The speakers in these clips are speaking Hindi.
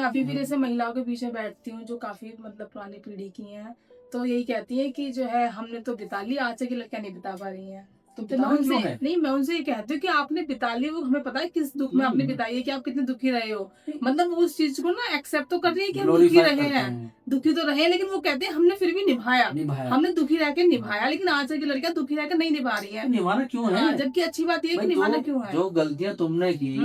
काफी फिर ऐसे महिलाओं के पीछे बैठती हूँ जो काफी मतलब पुरानी पीढ़ी की हैं, तो यही कहती है कि जो है हमने तो बिता ली, आज की लड़कियां नहीं बिता पा रही हैं। तो तो मैं बताना उनसे क्यों है? नहीं, मैं उनसे ये कहती हूँ कि आपने बिता ली, वो हमें पता है किस दुख में आपने बिताई है, कि आप कितने दुखी रहे हो। मतलब वो उस चीज को ना एक्सेप्ट तो कर रही है कि हम दुखी ग्लोरीफाई रहे करते हैं, हैं, दुखी तो रहे हैं, लेकिन वो कहते हैं हमने फिर भी निभाया, निभाया। हमने दुखी रह के निभाया, लेकिन आज की लड़कियां दुखी रह के नहीं निभा रही तो है। निभाना क्यों हाँ, है जबकि अच्छी बात ये है कि भाई? निभाना जो क्यों है। जो गलतियां तुमने की,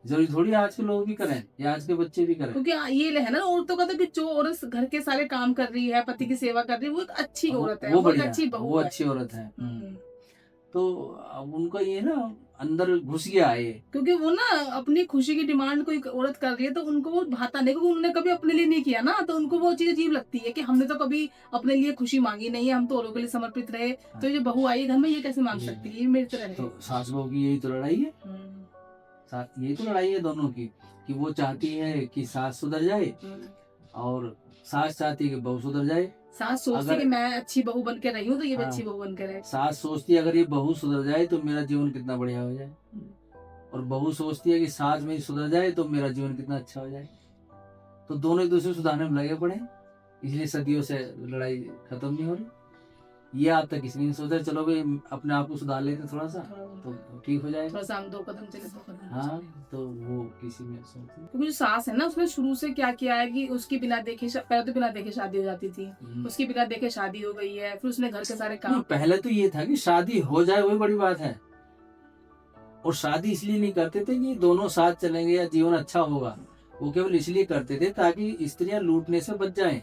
जरूरी थोड़ी आज के लोग भी करें या आज के बच्चे भी करें। क्योंकि ये है ना औरतों का, तो कि जो औरत घर के सारे काम कर रही है, पति की सेवा कर रही है, वो एक अच्छी औरत है, वो वो एक बढ़िया, अच्छी वो बहू है। अच्छी औरत है। तो अब उनका ये ना अंदर घुस गया है ये। क्योंकि वो ना अपनी खुशी की डिमांड कोई औरत कर रही है तो उनको वो भाता नहीं, क्योंकि उन्होंने कभी अपने लिए नहीं किया ना, तो उनको वो चीज अजीब लगती है कि हमने तो कभी अपने लिए खुशी मांगी नहीं है, हम तो औरों के लिए समर्पित रहे, तो ये बहू आई घर में ये कैसे मांग सकती है, ये मेरी तरह है। तो सास बहू की यही तो लड़ाई है, यही तो लड़ाई है दोनों की, कि वो चाहती है कि सास सुधर जाए और सास चाहती है कि बहू सुधर जाए। सास सोचती है कि मैं अच्छी बहू बन के रही हूँ, तो ये भी हाँ, अच्छी बहू बन के रहे। सास सोचती है अगर ये बहू सुधर जाए तो मेरा जीवन कितना बढ़िया हो जाए, और बहू सोचती है कि सास मेरी सुधर जाए तो मेरा जीवन कितना अच्छा हो जाए। तो दोनों एक दूसरे को सुधारने में लगे पड़े, इसलिए सदियों से लड़ाई खत्म नहीं हो रही। ये आज तक किसी ने नहीं सोचा चलो भाई अपने आप को सुधार लेते थोड़ा सा तो ठीक हो जाएगा, थोड़ा सा हम 2 कदम चले 2 कदम। हाँ, तो वो किसी में सोचती। क्योंकि जो सास है ना, उसने शुरू से क्या किया है कि उसकी बिना देखे पहले तो बिना देखे शादी हो जाती थी, उसकी बिना देखे शादी हो गई है, फिर उसने घर के सारे काम। पहले तो ये था कि शादी हो जाए वही बड़ी बात है, और शादी इसलिए नहीं करते थे कि दोनों साथ चलेंगे या जीवन अच्छा होगा, वो केवल इसलिए करते थे ताकि स्त्रियां लूटने से बच जाएं।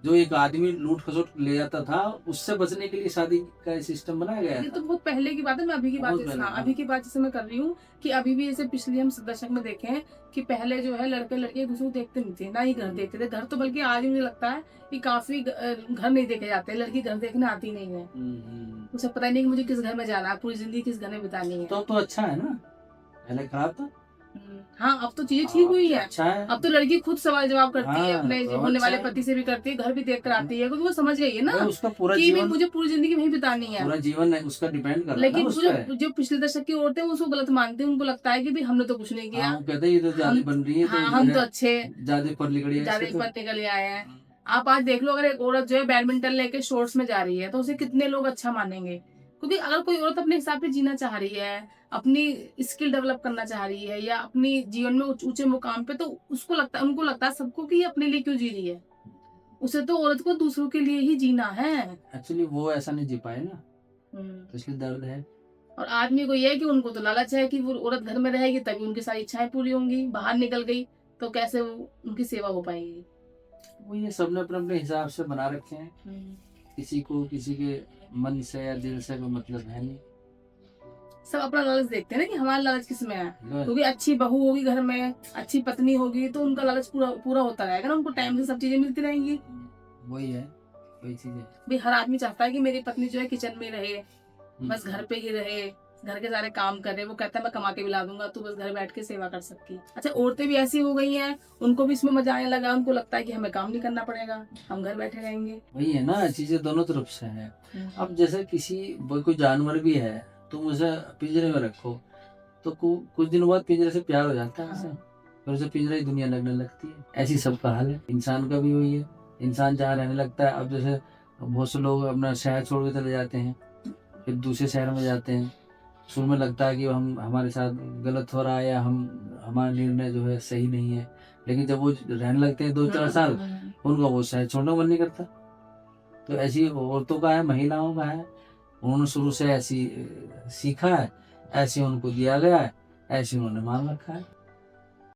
जो एक आदमी लूट खसोट ले जाता था उससे बचने के लिए शादी का सिस्टम बनाया गया ये था। तो बहुत पहले की बात है, मैं अभी की बात अभी की बात जैसे मैं कर रही हूँ कि अभी भी जैसे पिछले हम दशक में देखें कि पहले जो है लड़के लड़के एक दूसरे को देखते नहीं थे, ना ही घर देखते थे। घर तो बल्कि आज मुझे लगता है कि काफी घर नहीं देखे जाते, लड़की घर देखने आती नहीं है, उसे पता ही नहीं कि मुझे किस घर में जाना है, पूरी जिंदगी किस घर में बितानी है। तो अच्छा है ना, पहले खराब था। हाँ, अब तो चीजें ठीक हुई है, अच्छा है। अब तो लड़की खुद सवाल जवाब करती है, अपने होने वाले अच्छा पति से भी करती है, घर भी देख कर आती है, क्योंकि वो समझ गई है ना उसका पूरा कि जीवन, मुझे पूरी जिंदगी वहीं बितानी है, पूरा जीवन उसका डिपेंड कर रहा है लेकिन ना उस पे। जो पिछले दशक की औरतें हैं, वो उसको गलत मानती हैं, उनको लगता है कि भाई हमने तो कुछ नहीं किया, वो कहते हैं ये तो ज्यादा बन रही है, हाँ, हम तो अच्छे ज्यादा पढ़ लिख रही है, ज्यादा पढ़ निकल के आए हैं। आप आज देख लो, अगर एक औरत जो है बैडमिंटन लेके शॉर्ट्स में जा रही है तो उसे कितने लोग अच्छा मानेंगे, क्योंकि अगर कोई औरत अपने हिसाब से जीना चाह रही है, अपनी स्किल डेवलप करना चाह रही है, या अपनी जीवन में ऊंचे मुकाम पे, तो उनको लगता है सबको कि ये अपने लिए क्यों जी रही है, उसे तो औरत को दूसरों के लिए ही जीना है। एक्चुअली वो ऐसा नहीं जी पाए ना, तो इसलिए दर्द है। और आदमी को ये है कि उनको तो लालच है कि वो औरत घर में रहेगी तभी उनकी सारी इच्छाएं पूरी होंगी, बाहर निकल गई तो कैसे उनकी सेवा हो पाएगी। वो ये सबने अपने अपने हिसाब से बना रखे हैं, किसी को किसी के मन से या दिल से कोई मतलब है नहीं, सब अपना लालच देखते हैं ना कि हमारा लालच किस में है, क्योंकि अच्छी बहू होगी घर में, अच्छी पत्नी होगी तो उनका लालच पूरा होता रहेगा ना, उनको टाइम से सब चीजें मिलती रहेंगी। वही है, वही चीज है भाई हर आदमी चाहता है कि मेरी पत्नी जो है किचन में रहे, बस घर पे ही रहे, घर के सारे काम करे, वो कहता है मैं कमा के भी ला दूंगा, तू बस घर बैठ के सेवा कर सकती। अच्छा, औरतें भी ऐसी हो गई हैं, उनको भी इसमें मजा आने लगा, उनको लगता है कि हमें काम नहीं करना पड़ेगा, हम घर बैठे रहेंगे। वही है ना, चीजें दोनों तरफ से है। अब जैसे कोई जानवर भी है, तुम उसे पिंजरे में रखो तो कुछ दिनों बाद पिंजरे से प्यार हो जाता है उसे, फिर उसे पिंजरे की दुनिया लगने लगती है। ऐसी सबका हाल है, इंसान का भी वही है, इंसान जहाँ रहने लगता है। अब जैसे बहुत से लोग अपना शहर छोड़ के चले जाते हैं, फिर दूसरे शहर में जाते हैं, शुरू में लगता है कि हमारे साथ गलत हो रहा है या हमारा निर्णय जो है सही नहीं है, लेकिन जब वो रहने लगते हैं 2-4 साल, उनका वो शहर छोड़ने का मन नहीं करता। तो ऐसी औरतों का है, महिलाओं का है, उन्होंने शुरू से ऐसी सीखा है, ऐसे उनको दिया गया है, ऐसे उन्होंने मान रखा है।